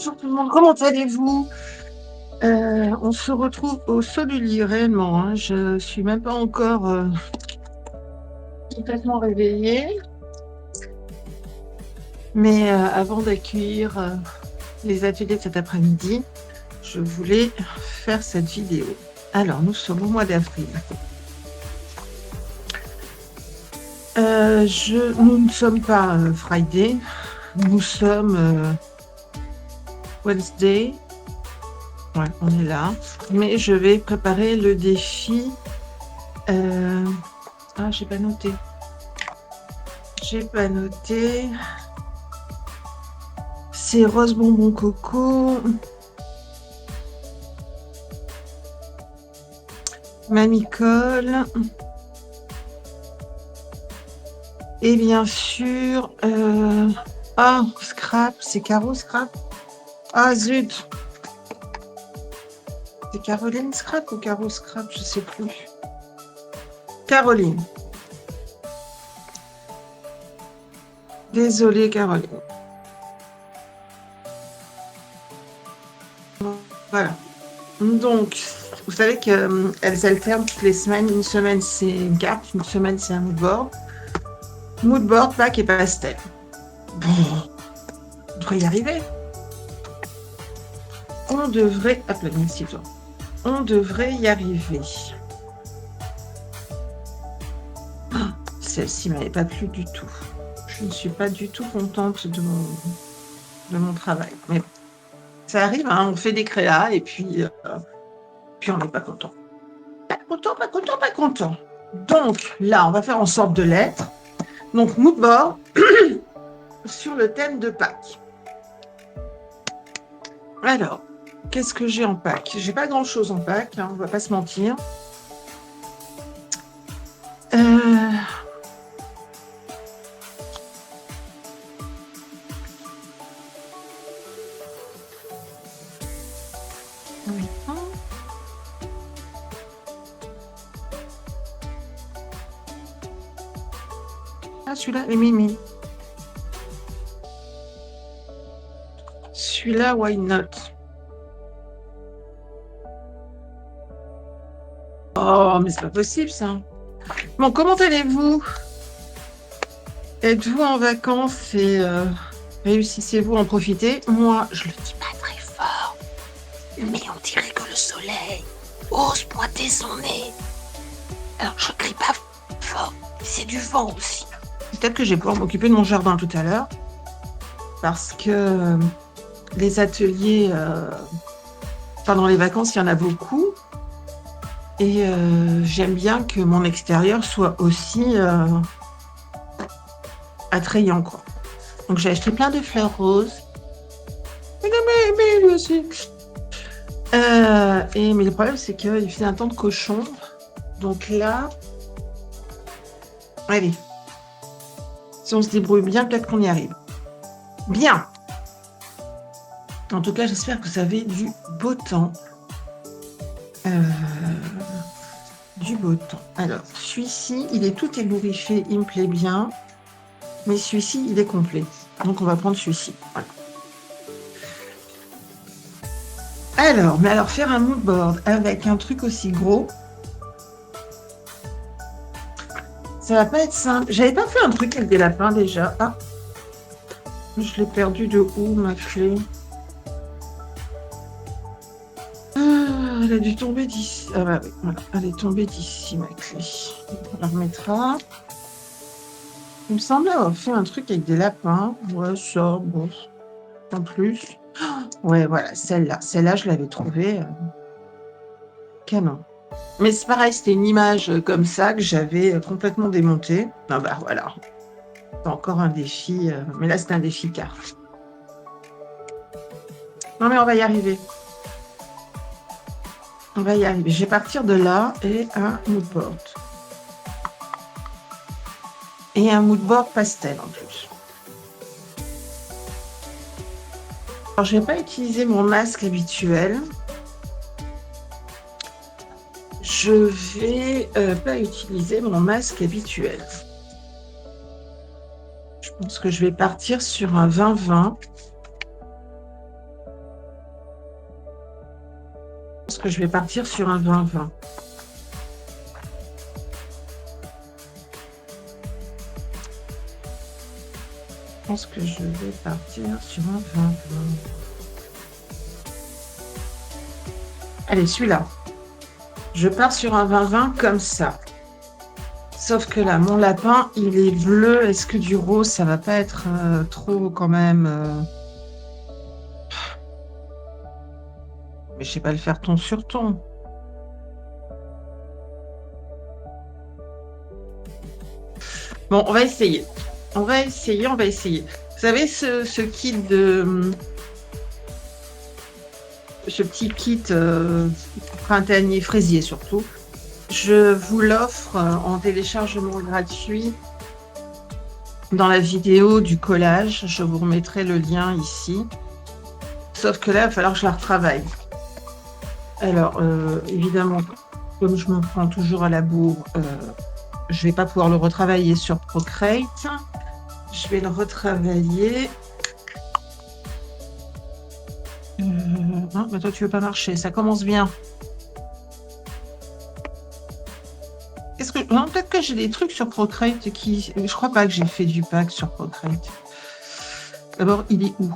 Bonjour tout le monde, comment allez-vous? On se retrouve au saut du lit réellement, hein. Je suis même pas encore complètement réveillée, mais avant d'accueillir les ateliers de cet après-midi, je voulais faire cette vidéo. Alors, nous sommes au mois d'avril. Nous ne sommes pas Friday, nous sommes Wednesday. Ouais, on est là. Mais je vais préparer le défi. Ah, j'ai pas noté. C'est rose bonbon coco. Mamicole. Et bien sûr, Scrap. C'est Caro Scrap. Ah, zut. C'est Caroline Scrap ou Caro Scrap? Je sais plus. Caroline. Désolée, Caroline. Voilà. Donc, vous savez qu'elles alternent toutes les semaines. Une semaine, c'est une carte. Une semaine, c'est un moodboard. Moodboard, pack et pastel. Bon, on devrait y arriver. On devrait... Hop là, toi. On devrait y arriver. Celle-ci ne m'avait pas plu du tout. Je ne suis pas du tout contente de mon travail. Mais bon, ça arrive, hein, on fait des créas et puis on n'est pas content. Pas content. Donc là, on va faire en sorte de l'être. Donc, moodboard sur le thème de Pâques. Alors, qu'est-ce que j'ai en Pâques? J'ai pas grand-chose en Pâques, hein, on va pas se mentir. Oui. Ah, celui-là, les Mimi. Celui-là, why not? Oh, mais c'est pas possible, ça. Bon, comment allez-vous? Êtes-vous en vacances et réussissez-vous à en profiter? Moi, je le dis pas très fort, mais on dirait que le soleil ose pointer son nez. Alors, je crie pas fort, c'est du vent aussi. Peut-être que je vais pouvoir m'occuper de mon jardin tout à l'heure, parce que les ateliers, pendant les vacances, il y en a beaucoup. Et j'aime bien que mon extérieur soit aussi attrayant, quoi. Donc, j'ai acheté plein de fleurs roses. Mais lui aussi. Mais le problème, c'est qu'il fait un temps de cochon. Donc là, allez, si on se débrouille bien, peut-être qu'on y arrive. Bien. En tout cas, j'espère que vous avez du beau temps. Du beau temps. Alors, celui-ci, il est tout ébouriffé, il me plaît bien. Mais celui-ci, il est complet. Donc, on va prendre celui-ci. Voilà. Alors, faire un moodboard avec un truc aussi gros, ça va pas être simple. J'avais pas fait un truc avec des lapins déjà. Ah, je l'ai perdu de où, ma clé? Elle a dû tomber d'ici. Ah bah oui, voilà. Elle est tombée d'ici, ma clé. On la remettra. Il me semblait avoir fait un truc avec des lapins. Ouais, ça, bon. En plus. Ouais, voilà, celle-là. Celle-là, je l'avais trouvée canon. Mais c'est pareil, c'était une image comme ça que j'avais complètement démontée. Ah bah voilà. C'est encore un défi. Mais là, c'est un défi carte. Non, mais on va y arriver. On va y arriver. Je vais partir de là et un moodboard. Et un moodboard pastel en plus. Alors, je ne vais pas utiliser mon masque habituel. Je vais pas utiliser mon masque habituel. Je pense que je vais partir sur un 20-20. pense que je vais partir sur un 20-20. Je pense que je vais partir sur un 20-20. Allez, celui-là. Je pars sur un 20-20 comme ça. Sauf que là, mon lapin, il est bleu. Est-ce que du rose, ça va pas être trop quand même Mais je sais pas le faire ton sur ton. Bon, on va essayer. On va essayer. Vous savez, ce kit de... Ce petit kit printanier fraisier surtout, je vous l'offre en téléchargement gratuit dans la vidéo du collage. Je vous remettrai le lien ici. Sauf que là, il va falloir que je la retravaille. Alors, évidemment, comme je me prends toujours à la bourre, je ne vais pas pouvoir le retravailler sur Procreate. Je vais le retravailler. Non, mais toi, tu ne veux pas marcher. Ça commence bien. Non, peut-être que j'ai des trucs sur Procreate qui... Je crois pas que j'ai fait du pack sur Procreate. D'abord, il est où?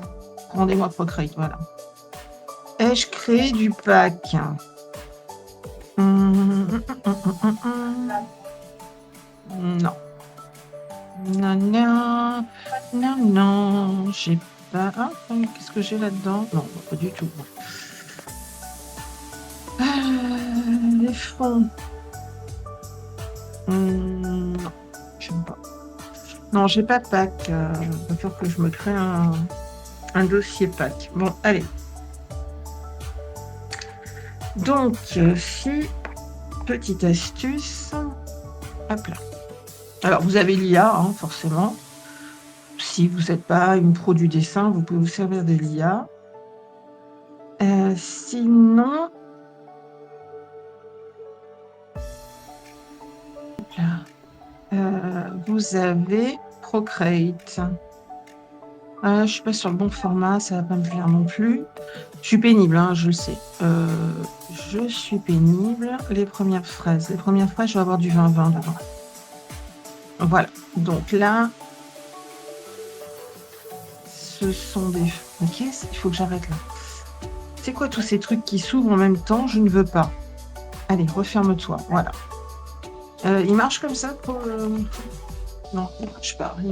Rendez-moi Procreate, voilà. Ai-je créé du pack? Non. Non, j'ai pas... Ah, qu'est-ce que j'ai là-dedans? Non, pas du tout. Les fonds. Non, j'aime pas. Non, j'ai pas de pack. Il va falloir que je me crée un dossier pack. Bon, allez. Donc, si, petite astuce. Hop là. Alors, vous avez l'IA, hein, forcément. Si vous n'êtes pas une pro du dessin, vous pouvez vous servir de l'IA. Sinon... vous avez Procreate. Je ne suis pas sur le bon format, ça ne va pas me plaire non plus. Je suis pénible, hein, je le sais. Je suis pénible. Les premières phrases, je vais avoir du 20-20 dedans. Voilà. Donc là, ce sont des... Ok, il faut que j'arrête là. C'est quoi tous ces trucs qui s'ouvrent en même temps? Je ne veux pas. Allez, referme-toi. Voilà. Il marche comme ça pour... Non, il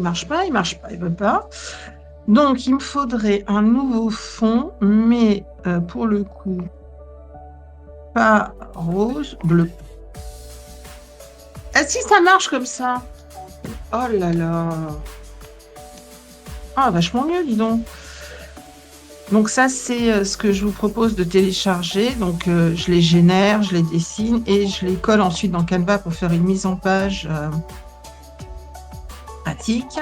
marche pas. Il veut pas. Donc, il me faudrait un nouveau fond, mais pour le coup, pas rose, bleu. Ah si, ça marche comme ça. Oh là là. Ah, vachement mieux, dis donc. Donc ça, c'est ce que je vous propose de télécharger. Donc, je les génère, je les dessine et je les colle ensuite dans Canva pour faire une mise en page pratique.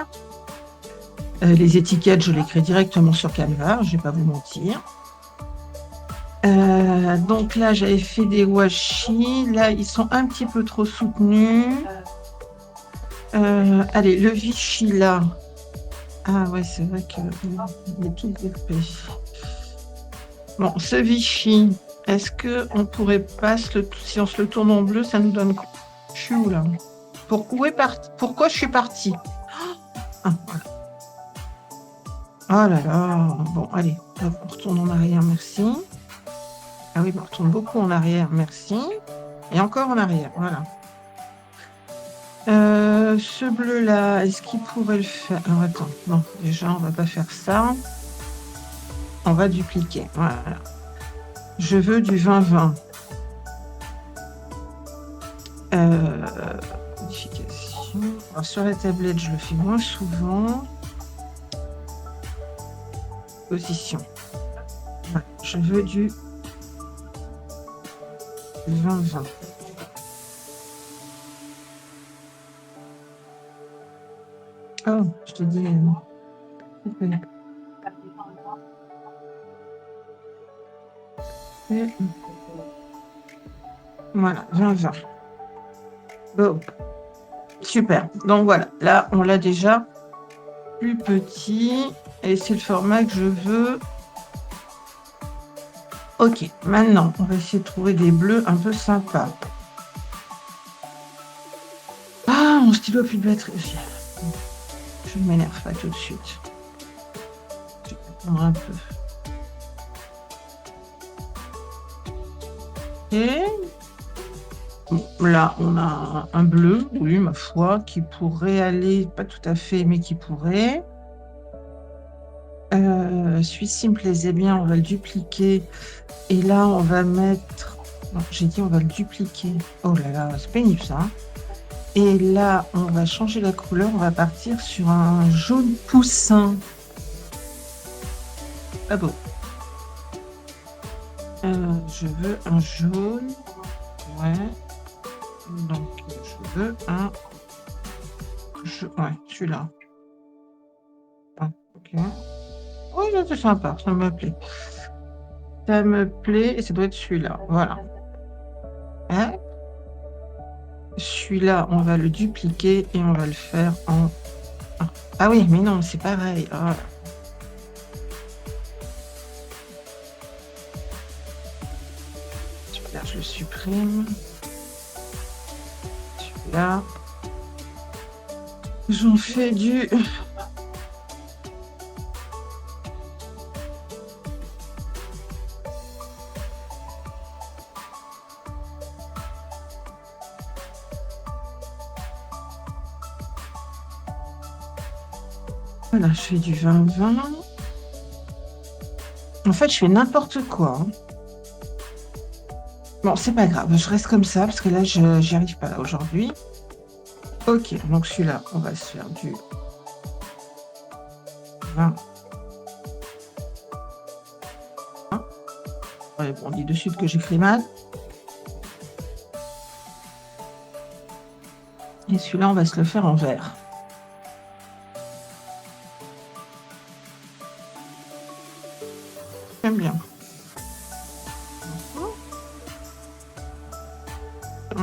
Les étiquettes, je les crée directement sur Canva, je ne vais pas vous mentir. Donc là, j'avais fait des washi. Là, ils sont un petit peu trop soutenus. Allez, le Vichy, là. Ah ouais, c'est vrai qu'il est tout épais. Bon, ce Vichy, est-ce qu'on pourrait pas, si on se le tourne en bleu, ça nous donne quoi? Je suis où, là? Pourquoi je suis partie? Ah, voilà. Oh là là. Bon, allez, hop, on retourne en arrière, merci. Ah oui, on retourne beaucoup en arrière, merci. Et encore en arrière, voilà. Ce bleu-là, est-ce qu'il pourrait le faire? Alors, attends, non, déjà, on va pas faire ça. On va dupliquer, voilà. Je veux du 20-20. Modification. Alors, sur la tablette, je le fais moins souvent. Position. Voilà, je veux du 20-20. Oh, je te dis... Voilà, 20-20. Bon, super. Donc voilà, là, on l'a déjà plus petit. Et c'est le format que je veux. Ok, maintenant, on va essayer de trouver des bleus un peu sympas. Ah, mon stylo a plus de batterie. Je ne m'énerve pas tout de suite. Je vais attendre un peu. Et bon, là, on a un bleu, oui, ma foi, qui pourrait aller, pas tout à fait, mais qui pourrait. Celui-ci me plaisait bien, on va le dupliquer. Et là, on va mettre... Non, j'ai dit on va le dupliquer. Oh là là, c'est pénible ça, hein. Et là, on va changer la couleur, on va partir sur un jaune poussin. Ah bon. Je veux un jaune. Ouais. Donc, je veux un... Ouais, celui-là. Ah, ok. Oui, c'est sympa, ça me plaît. Ça me plaît et ça doit être celui-là. Voilà. Hein. Celui-là, on va le dupliquer et on va le faire en... Ah oui, mais non, c'est pareil. Ah. Celui-là, je le supprime. Celui-là. J'en fais du... Voilà, je fais du 20-20. En fait, je fais n'importe quoi, hein. Bon, c'est pas grave, je reste comme ça parce que là, j'y arrive pas aujourd'hui. Ok, donc celui-là, on va se faire du 20. Ouais, bon, on dit de suite que j'écris mal. Et celui-là, on va se le faire en vert. J'aime bien.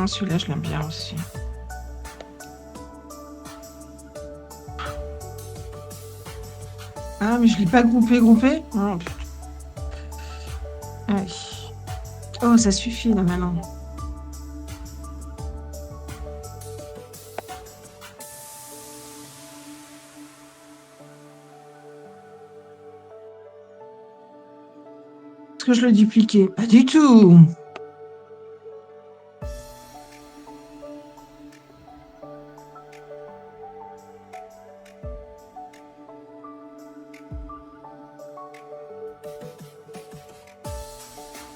Celui-là, je l'aime bien aussi. Ah, mais je ne l'ai pas groupé. Oh, putain. Allez. Oh, ça suffit là maintenant. Est-ce que je le dupliquais? Pas du tout.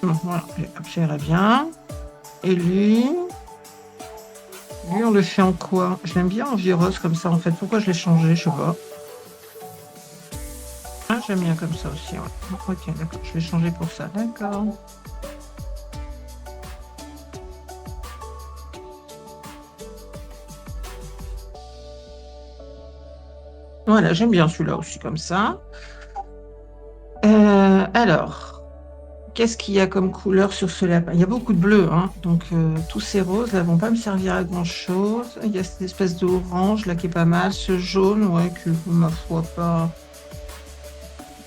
Bon, voilà, ça irait bien. Et lui, on le fait en quoi? Je l'aime bien en vieux rose comme ça, en fait. Pourquoi je l'ai changé? Je sais pas. Ah, j'aime bien comme ça aussi, ouais. Ok, d'accord, je vais changer pour ça, d'accord. Voilà, j'aime bien celui-là aussi comme ça. Alors, qu'est-ce qu'il y a comme couleur sur ce lapin? Il y a beaucoup de bleu, hein, donc tous ces roses là vont pas me servir à grand-chose. Il y a cette espèce d'orange là qui est pas mal, ce jaune, ouais, que ma foi pas...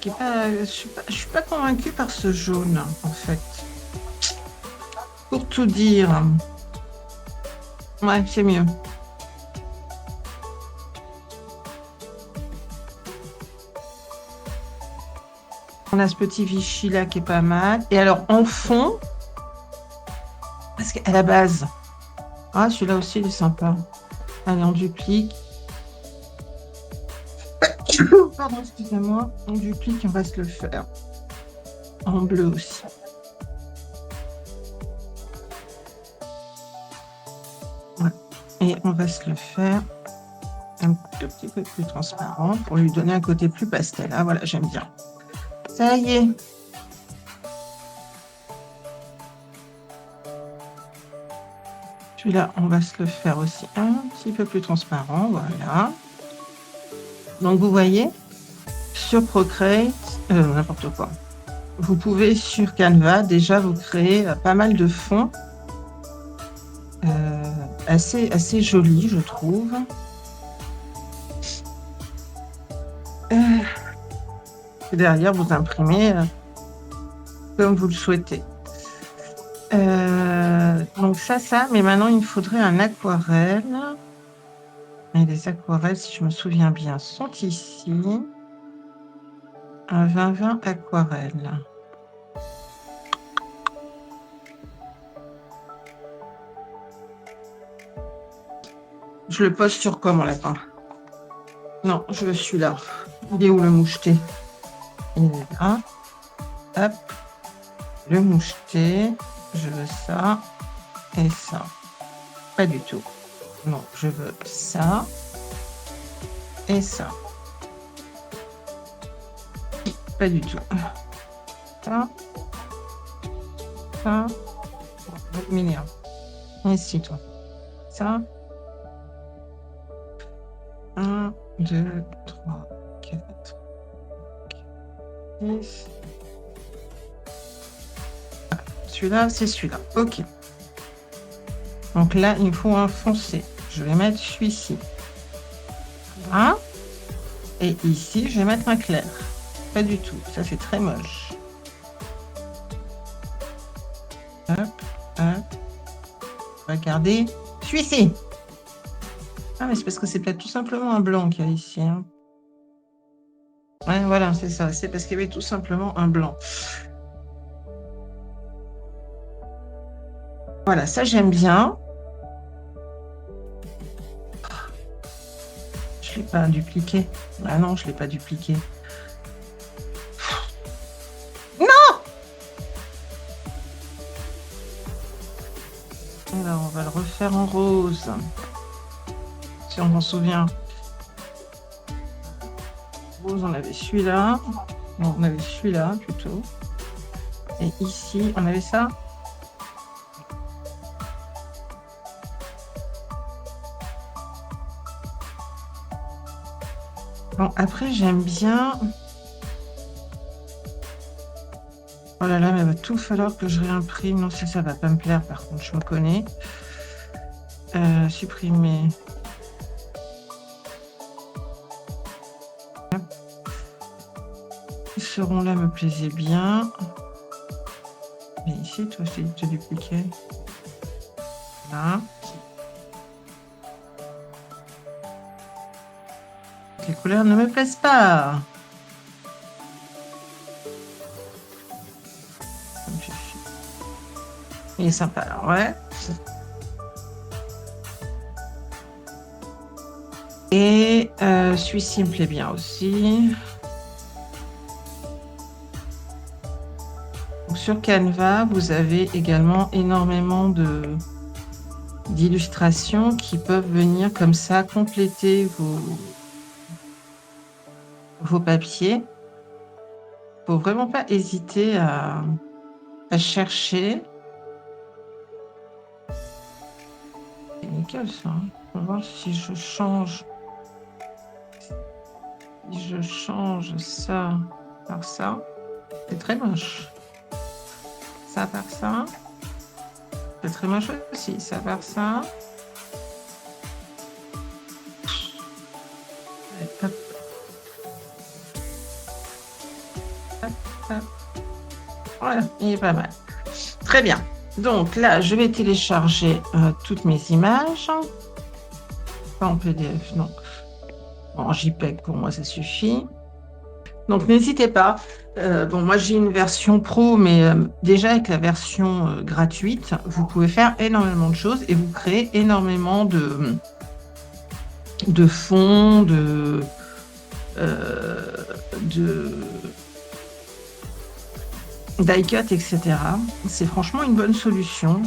Qui est pas... Je suis pas convaincue par ce jaune, en fait. Pour tout dire. Ouais, c'est mieux. On a ce petit Vichy là qui est pas mal. Et alors en fond, parce qu'à la base, ah celui-là aussi il est sympa. Allez, on duplique. Pardon, excusez-moi. On duplique, on va se le faire en bleu aussi. Ouais. Et on va se le faire un tout petit peu plus transparent pour lui donner un côté plus pastel. Ah voilà, j'aime bien. Ça y est. Celui-là, on va se le faire aussi un petit peu plus transparent. Voilà. Donc, vous voyez, sur Procreate, n'importe quoi. Vous pouvez, sur Canva, déjà vous créer pas mal de fonds assez jolis, je trouve. Derrière, vous imprimez comme vous le souhaitez. Donc ça, mais maintenant il me faudrait un aquarelle. Et les aquarelles, si je me souviens bien, sont ici. Un 20-20 aquarelle. Je le pose sur quoi, mon lapin? Non, je suis là. Il est où le moucheté? Il est là. Hop. Le moucheté. Je veux ça. Et ça. Pas du tout. Non, je veux ça. Et ça. Pas du tout. Ça. Ça. Milliard. Ici, toi. Ça. 1, 2, 3, 4, 10. Celui-là, c'est celui-là. OK. Donc là, il me faut un foncé. Je vais mettre celui-ci. Voilà. Et ici, je vais mettre un clair. Pas du tout. Ça, c'est très moche. Hop, hop. Regardez. Celui-ci. Ah, mais c'est parce que c'est peut-être tout simplement un blanc qu'il y a ici. Hein. Ouais, voilà, c'est ça. C'est parce qu'il y avait tout simplement un blanc. Voilà, ça, j'aime bien. Je ne l'ai pas dupliqué. Ah non, je ne l'ai pas dupliqué. Non! Alors, on va le refaire en rose. Si on s'en souvient. Rose, on avait celui-là. Non, on avait celui-là plutôt. Et ici, on avait ça. Bon, après, j'aime bien. Oh là là, mais il va tout falloir que je réimprime. Non, ça va pas me plaire, par contre, je me connais. Supprimer. Ce rond-là me plaisait bien. Mais ici, toi, je t'ai dit de te dupliquer. Là. Les couleurs ne me plaisent pas. Il est sympa, alors, ouais. Et celui-ci me plaît bien aussi. Donc, sur Canva, vous avez également énormément d'illustrations qui peuvent venir comme ça compléter vos papiers. Il ne faut vraiment pas hésiter à chercher. C'est nickel ça. Hein. On va voir si je change. Si je change ça par ça, c'est très moche. Ça par ça, c'est très moche aussi. Ça par ça. Hop. Hop, hop. Voilà, il est pas mal. Très bien. Donc là, je vais télécharger toutes mes images. Pas en PDF, non. En JPEG, pour moi, ça suffit. Donc, n'hésitez pas. Bon, moi, j'ai une version pro, mais déjà, avec la version gratuite, vous pouvez faire énormément de choses et vous créez énormément de fonds, die-cut, etc. C'est franchement une bonne solution.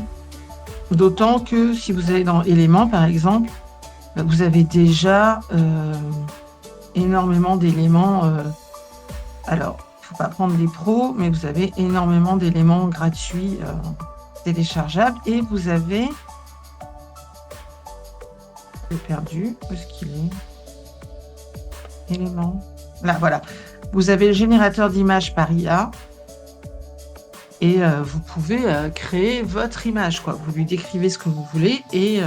D'autant que si vous allez dans Éléments, par exemple, vous avez déjà énormément d'éléments. Alors, il ne faut pas prendre les pros, mais vous avez énormément d'éléments gratuits téléchargeables. Et vous avez... J'ai perdu. Où est-ce qu'il est? Éléments. Là, voilà. Vous avez le générateur d'images par IA. Et vous pouvez créer votre image, quoi. Vous lui décrivez ce que vous voulez et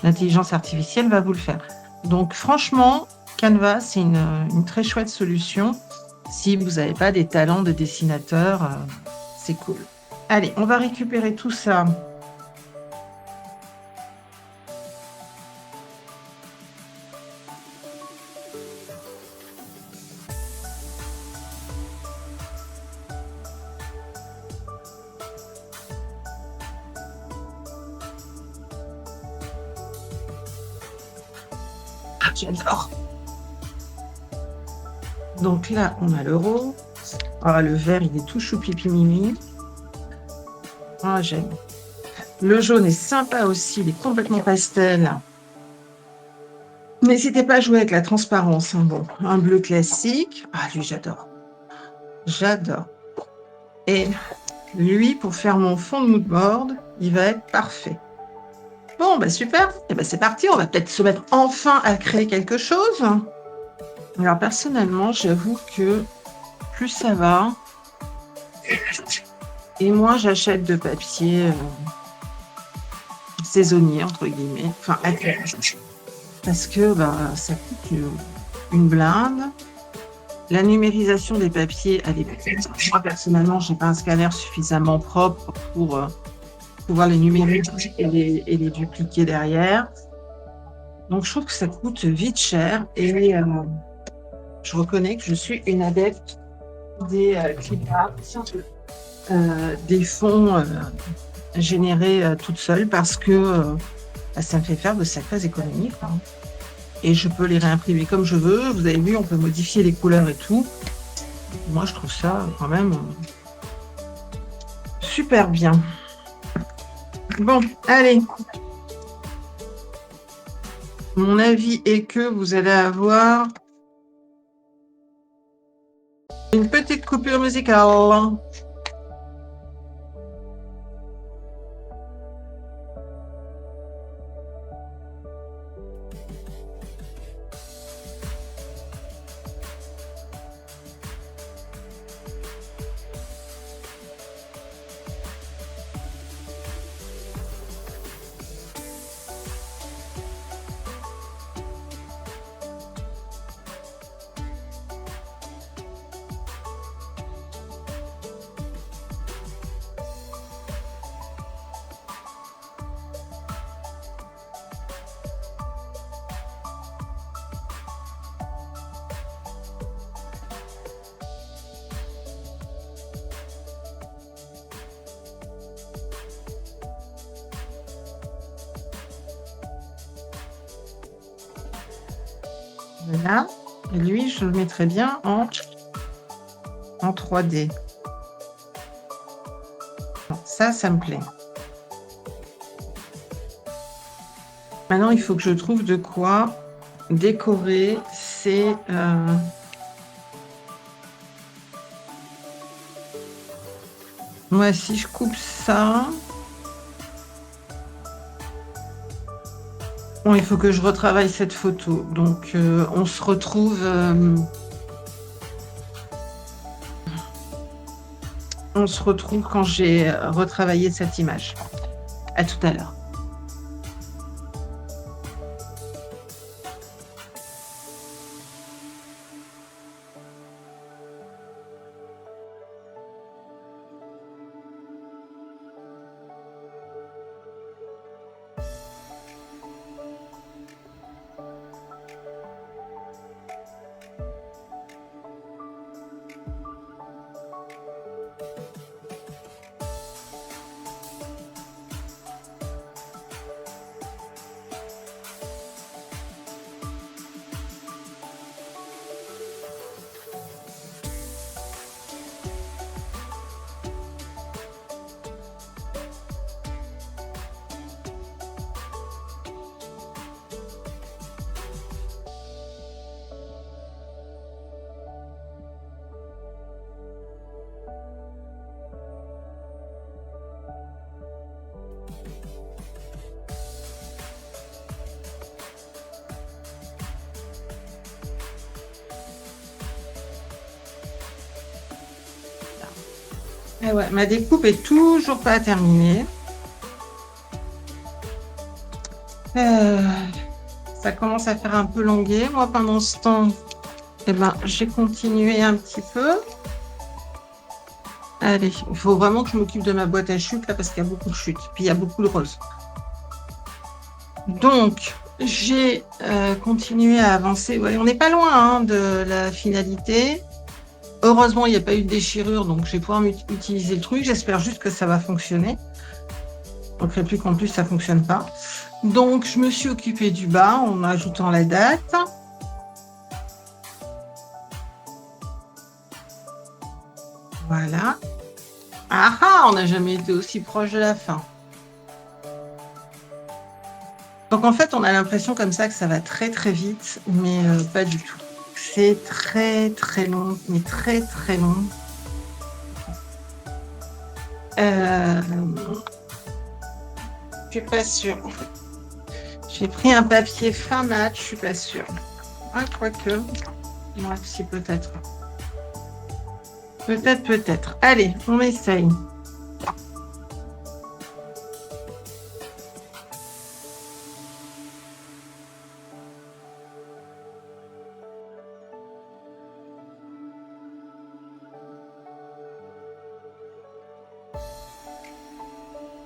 l'intelligence artificielle va vous le faire. Donc, franchement, Canva, c'est une très chouette solution. Si vous n'avez pas des talents de dessinateur, c'est cool. Allez, on va récupérer tout ça. Ah, j'adore. Donc là, on a le rose. Ah, le vert, il est tout choupi-mimi. Ah, j'aime. Le jaune est sympa aussi, il est complètement pastel. N'hésitez pas à jouer avec la transparence, hein. Bon, un bleu classique. Ah, lui, j'adore. J'adore. Et lui, pour faire mon fond de mood board, il va être parfait. Bon, bah super. Et ben c'est parti. On va peut-être se mettre enfin à créer quelque chose. Alors, personnellement, j'avoue que plus ça va, et moins j'achète de papier saisonnier, entre guillemets. Enfin, parce que bah, ça coûte une blinde. La numérisation des papiers, elle est petite. Moi, personnellement, je n'ai pas un scanner suffisamment propre pour pouvoir les numériser et les dupliquer derrière. Donc, je trouve que ça coûte vite cher. Et je reconnais que je suis une adepte des clip art, des fonds générés toute seule parce que ça me fait faire de sacrées économies, quoi. Et je peux les réimprimer comme je veux. Vous avez vu, on peut modifier les couleurs et tout. Moi, je trouve ça quand même super bien. Bon, allez. Mon avis est que vous allez avoir une petite coupure musicale. Voilà. Et lui, je le mettrai bien en 3D. Ça me plaît. Maintenant, il faut que je trouve de quoi décorer ces... Moi, si je coupe ça... Bon, il faut que je retravaille cette photo. Donc, on se retrouve... on se retrouve quand j'ai retravaillé cette image. À tout à l'heure. Ah ouais, ma découpe est toujours pas terminée. Ça commence à faire un peu longuet. Moi, pendant ce temps, eh ben, j'ai continué un petit peu Allez, il faut vraiment que je m'occupe de ma boîte à chutes là parce qu'il y a beaucoup de chutes. Puis il y a beaucoup de roses. Donc, j'ai continué à avancer. Ouais, on n'est pas loin hein, de la finalité. Heureusement, il n'y a pas eu de déchirure, donc je vais pouvoir utiliser le truc. J'espère juste que ça va fonctionner. Donc, il ne plus qu'en plus, ça ne fonctionne pas. Donc, je me suis occupée du bas en ajoutant la date. Voilà. Ah ah, on n'a jamais été aussi proche de la fin. Donc, en fait, on a l'impression comme ça que ça va très, très vite, mais pas du tout. C'est très, très long, mais très, très long. Je suis pas sûre. J'ai pris un papier fin mat, je suis pas sûre. Ah, quoique. Ouais, si, peut-être. Peut-être, peut-être. Allez, on essaye.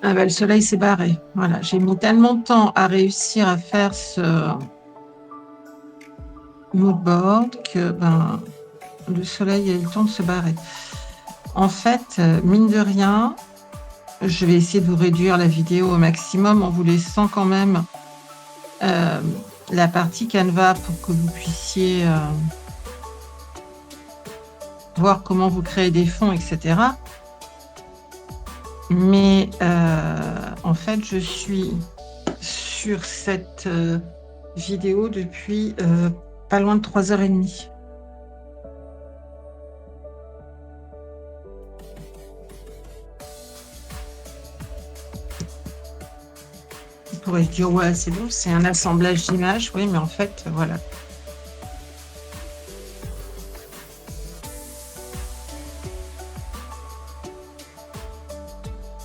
Ah bah, le soleil s'est barré. Voilà, j'ai mis tellement de temps à réussir à faire ce mood board que le soleil a eu le temps de se barrer. En fait, mine de rien, je vais essayer de vous réduire la vidéo au maximum en vous laissant quand même euh, la partie Canva pour que vous puissiez voir comment vous créez des fonds, etc. Mais en fait, je suis sur cette vidéo depuis pas loin de 3h30. On pourrait se dire, ouais, c'est bon, c'est un assemblage d'images. Oui, mais en fait, voilà.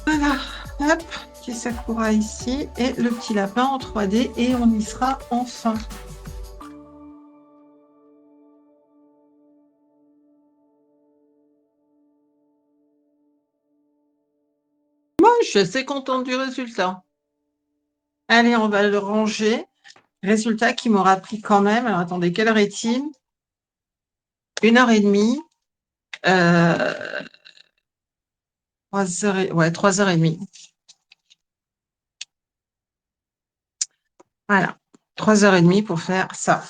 Voilà, hop, petit sakura ici et le petit lapin en 3D et on y sera enfin. Moi, je suis assez contente du résultat. Allez, on va le ranger. Résultat qui m'aura pris quand même. Alors attendez, quelle heure est-il? 1h30. 3h, ouais, 3h30. Voilà. 3h30 pour faire ça.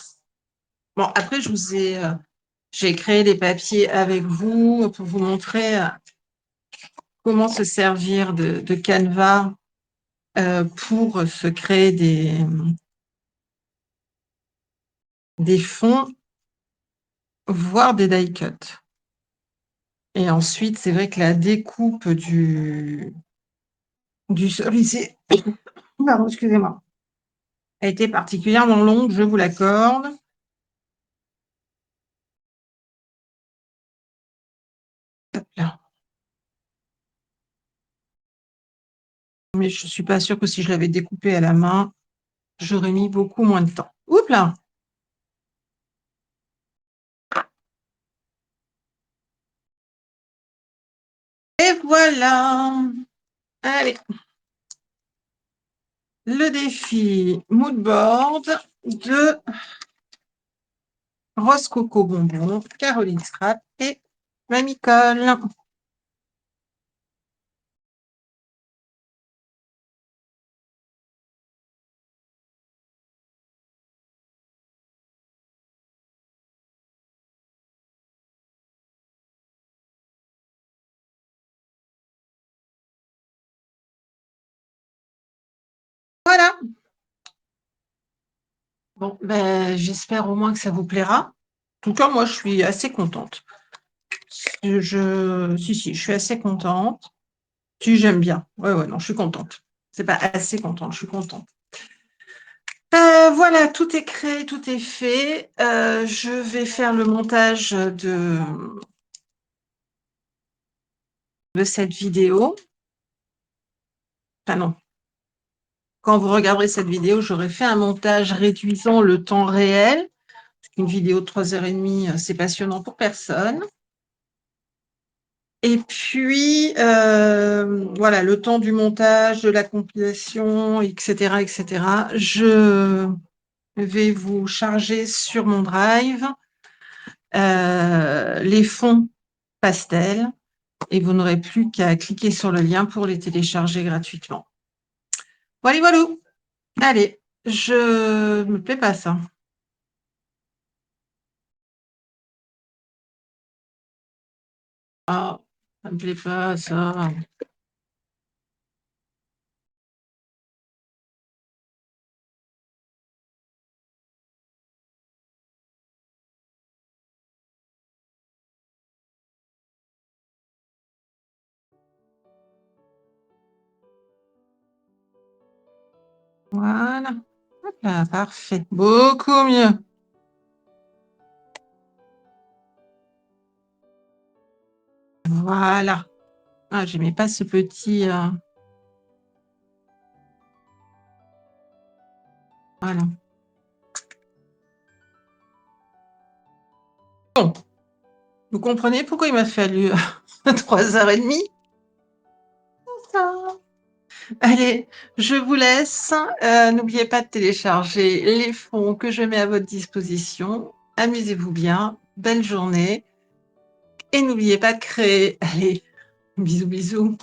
Bon, après, j'ai créé les papiers avec vous pour vous montrer comment se servir de Canva pour se créer des fonds, voire des die cuts. Et ensuite, c'est vrai que la découpe du cerisier, pardon, excusez-moi, a été particulièrement longue, je vous l'accorde. Hop là. Mais je ne suis pas sûre que si je l'avais découpé à la main, j'aurais mis beaucoup moins de temps. Oups là. Et voilà. Allez, le défi moodboard de Rose Coco Bonbon, Caroline Scrap et Mamie Colle. Voilà. Bon, ben, j'espère au moins que ça vous plaira. En tout cas, moi, je suis assez contente. Si, je suis assez contente. Si, j'aime bien. Ouais, ouais, non, je suis contente. C'est pas assez contente, je suis contente. Voilà, tout est créé, tout est fait. Je vais faire le montage de cette vidéo. Enfin non, quand vous regarderez cette vidéo, j'aurai fait un montage réduisant le temps réel. Une vidéo de 3h30, c'est passionnant pour personne. Et puis, voilà, le temps du montage, de la compilation, et cetera, et cetera. Je vais vous charger sur mon drive, les fonds pastels et vous n'aurez plus qu'à cliquer sur le lien pour les télécharger gratuitement. Voilà, voilà. Allez, je me plais pas ça. Ah, ça me plaît pas ça. Voilà. Hop là, parfait. Beaucoup mieux. Voilà. Ah, j'aimais pas ce petit. Voilà. Bon, vous comprenez pourquoi il m'a fallu 3 h 30? Ça. Allez, je vous laisse. N'oubliez pas de télécharger les fonds que je mets à votre disposition. Amusez-vous bien. Belle journée. Et n'oubliez pas de créer. Allez, bisous, bisous.